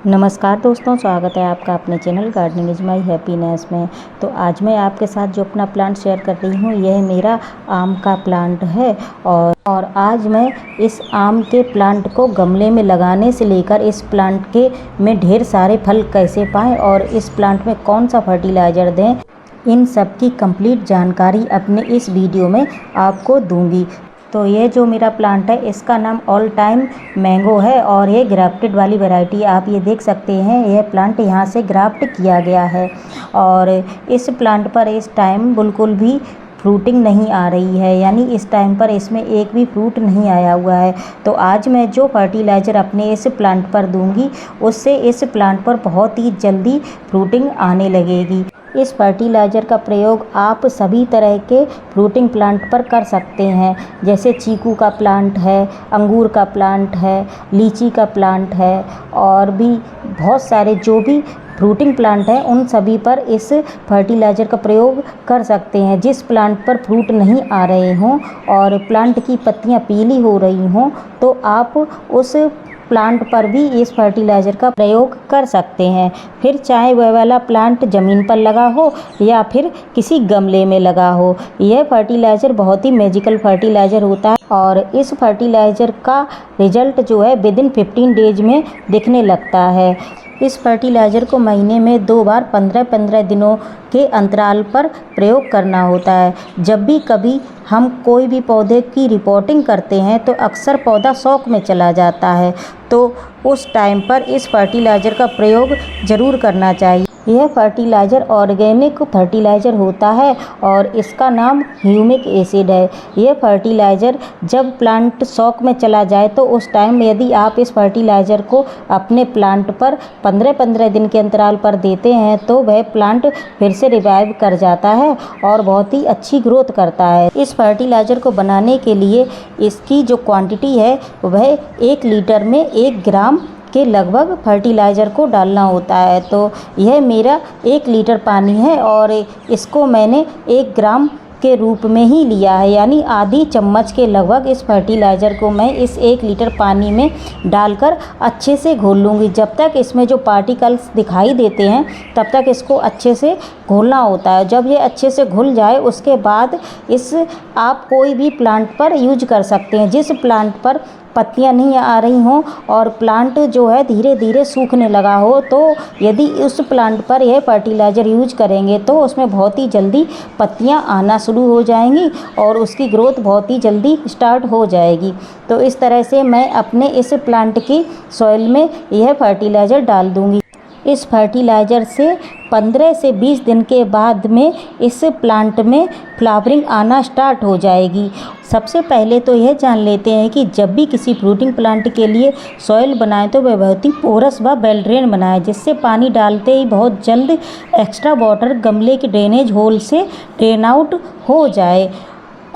नमस्कार दोस्तों, स्वागत है आपका अपने channel gardening is my happiness में। तो आज मैं आपके साथ जो अपना प्लांट शेयर कर रही हूँ, यह मेरा आम का प्लांट है। और आज मैं इस आम के प्लांट को गमले में लगाने से लेकर इस प्लांट के में ढेर सारे फल कैसे पाएँ और इस प्लांट में कौन सा फर्टिलाइज़र दें, इन सब की कंप्लीट जानकारी अपने इस वीडियो में आपको दूंगी। तो ये जो मेरा प्लांट है, इसका नाम ऑल टाइम मैंगो है और ये ग्राफ्टेड वाली वैरायटी आप ये देख सकते हैं। यह प्लांट यहाँ से ग्राफ्ट किया गया है और इस प्लांट पर इस टाइम बिल्कुल भी फ्रूटिंग नहीं आ रही है, यानी इस टाइम पर इसमें एक भी फ्रूट नहीं आया हुआ है। तो आज मैं जो फर्टिलाइज़र अपने इस प्लांट पर दूंगी, उससे इस प्लांट पर बहुत ही जल्दी फ्रूटिंग आने लगेगी। इस फर्टिलाइज़र का प्रयोग आप सभी तरह के फ्रूटिंग प्लांट पर कर सकते हैं, जैसे चीकू का प्लांट है, अंगूर का प्लांट है, लीची का प्लांट है और भी बहुत सारे जो भी फ्रूटिंग प्लांट हैं, उन सभी पर इस फर्टिलाइज़र का प्रयोग कर सकते हैं। जिस प्लांट पर फ्रूट नहीं आ रहे हों और प्लांट की पत्तियां पीली हो रही हों, तो आप उस प्लांट पर भी इस फर्टिलाइज़र का प्रयोग कर सकते हैं। फिर चाहे वह वाला प्लांट ज़मीन पर लगा हो या फिर किसी गमले में लगा हो, यह फर्टिलाइज़र बहुत ही मैजिकल फर्टिलाइज़र होता है और इस फर्टिलाइज़र का रिजल्ट जो है विदिन 15 डेज में दिखने लगता है। इस फर्टिलाइज़र को महीने में 2 बार 15-15 दिनों के अंतराल पर प्रयोग करना होता है। जब भी कभी हम कोई भी पौधे की रिपोर्टिंग करते हैं तो अक्सर पौधा शौक में चला जाता है, तो उस टाइम पर इस फर्टिलाइज़र का प्रयोग ज़रूर करना चाहिए। यह फर्टिलाइज़र ऑर्गेनिक फर्टिलाइज़र होता है और इसका नाम ह्यूमिक एसिड है। यह फर्टिलाइज़र जब प्लांट शौक में चला जाए तो उस टाइम यदि आप इस फर्टिलाइज़र को अपने प्लांट पर 15-15 दिन के अंतराल पर देते हैं तो वह प्लांट फिर से रिवाइव कर जाता है और बहुत ही अच्छी ग्रोथ करता है। इस फर्टिलाइज़र को बनाने के लिए इसकी जो क्वांटिटी है वह 1 लीटर में 1 ग्राम के लगभग फर्टिलाइज़र को डालना होता है। तो यह मेरा 1 लीटर पानी है और इसको मैंने 1 ग्राम के रूप में ही लिया है, यानी आधी चम्मच के लगभग इस फर्टिलाइज़र को मैं इस 1 लीटर पानी में डालकर अच्छे से घोल लूँगी। जब तक इसमें जो पार्टिकल्स दिखाई देते हैं तब तक इसको अच्छे से घोलना होता है। जब ये अच्छे से घुल जाए उसके बाद इस आप कोई भी प्लांट पर यूज कर सकते हैं। जिस प्लांट पर पत्तियां नहीं आ रही हों और प्लांट जो है धीरे धीरे सूखने लगा हो, तो यदि उस प्लांट पर यह फर्टिलाइज़र यूज करेंगे तो उसमें बहुत ही जल्दी पत्तियां आना शुरू हो जाएंगी और उसकी ग्रोथ बहुत ही जल्दी स्टार्ट हो जाएगी। तो इस तरह से मैं अपने इस प्लांट की सॉइल में यह फर्टिलाइज़र डाल दूँगी। इस फर्टिलाइज़र से 15 से 20 दिन के बाद में इस प्लांट में फ्लावरिंग आना स्टार्ट हो जाएगी। सबसे पहले तो यह जान लेते हैं कि जब भी किसी फ्रूटिंग प्लांट के लिए सॉइल बनाएं तो वह बहुत ही पोरस व वेल ड्रेन बनाएं, जिससे पानी डालते ही बहुत जल्द एक्स्ट्रा वाटर गमले के ड्रेनेज होल से ड्रेन आउट हो जाए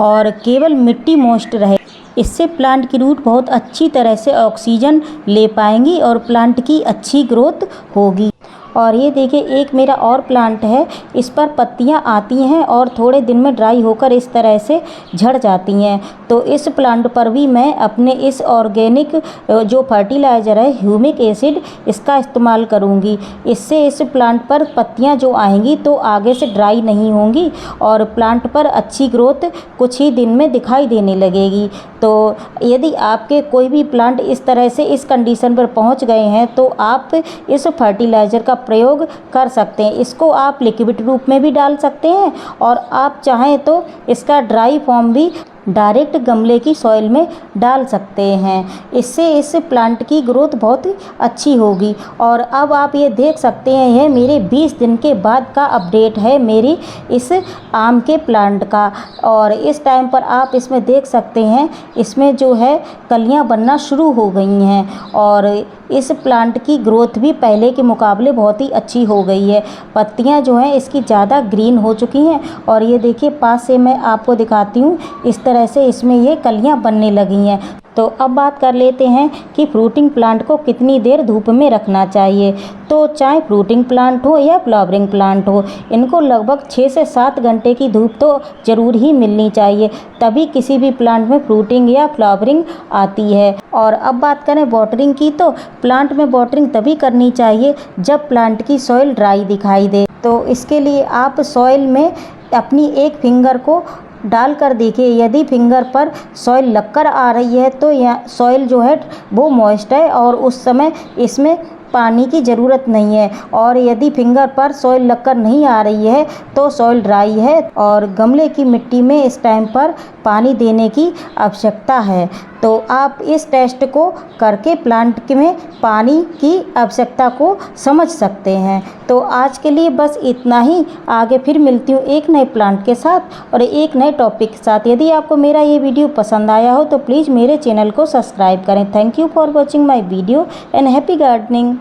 और केवल मिट्टी मॉइस्ट रहे। इससे प्लांट की रूट बहुत अच्छी तरह से ऑक्सीजन ले पाएंगी और प्लांट की अच्छी ग्रोथ होगी। और ये देखिए, एक मेरा और प्लांट है, इस पर पत्तियां आती हैं और थोड़े दिन में ड्राई होकर इस तरह से झड़ जाती हैं। तो इस प्लांट पर भी मैं अपने इस ऑर्गेनिक जो फर्टिलाइज़र है ह्यूमिक एसिड, इसका इस्तेमाल करूंगी। इससे इस प्लांट पर पत्तियां जो आएंगी तो आगे से ड्राई नहीं होंगी और प्लांट पर अच्छी ग्रोथ कुछ ही दिन में दिखाई देने लगेगी। तो यदि आपके कोई भी प्लांट इस तरह से इस कंडीशन पर पहुंच गए हैं तो आप इस फर्टिलाइज़र का प्रयोग कर सकते हैं। इसको आप लिक्विड रूप में भी डाल सकते हैं और आप चाहें तो इसका ड्राई फॉर्म भी डायरेक्ट गमले की सॉइल में डाल सकते हैं। इससे इस प्लांट की ग्रोथ बहुत अच्छी होगी। और अब आप ये देख सकते हैं, यह मेरे 20 दिन के बाद का अपडेट है मेरी इस आम के प्लांट का। और इस टाइम पर आप इसमें देख सकते हैं, इसमें जो है कलियां बनना शुरू हो गई हैं और इस प्लांट की ग्रोथ भी पहले के मुकाबले बहुत ही अच्छी हो गई है। पत्तियां जो हैं इसकी ज़्यादा ग्रीन हो चुकी हैं और ये देखिए, पास से मैं आपको दिखाती हूँ, इस तरह से इसमें ये कलियां बनने लगी हैं। तो अब बात कर लेते हैं कि फ्रूटिंग प्लांट को कितनी देर धूप में रखना चाहिए। तो चाहे फ्रूटिंग प्लांट हो या फ्लावरिंग प्लांट हो, इनको लगभग 6 से 7 घंटे की धूप तो ज़रूर ही मिलनी चाहिए, तभी किसी भी प्लांट में फ्रूटिंग या फ्लावरिंग आती है। और अब बात करें वाटरिंग की, तो प्लांट में वाटरिंग तभी करनी चाहिए जब प्लांट की सॉइल ड्राई दिखाई दे। तो इसके लिए आप सॉइल में अपनी एक फिंगर को डालकर देखिए, यदि फिंगर पर सॉइल लगकर आ रही है तो यह सॉइल जो है वो मॉइस्ट है और उस समय इसमें पानी की ज़रूरत नहीं है। और यदि फिंगर पर सॉइल लगकर नहीं आ रही है तो सॉइल ड्राई है और गमले की मिट्टी में इस टाइम पर पानी देने की आवश्यकता है। तो आप इस टेस्ट को करके प्लांट में पानी की आवश्यकता को समझ सकते हैं। तो आज के लिए बस इतना ही, आगे फिर मिलती हूँ एक नए प्लांट के साथ और एक नए टॉपिक के साथ। यदि आपको मेरा ये वीडियो पसंद आया हो तो प्लीज़ मेरे चैनल को सब्सक्राइब करें। Thank you for watching my video and happy gardening.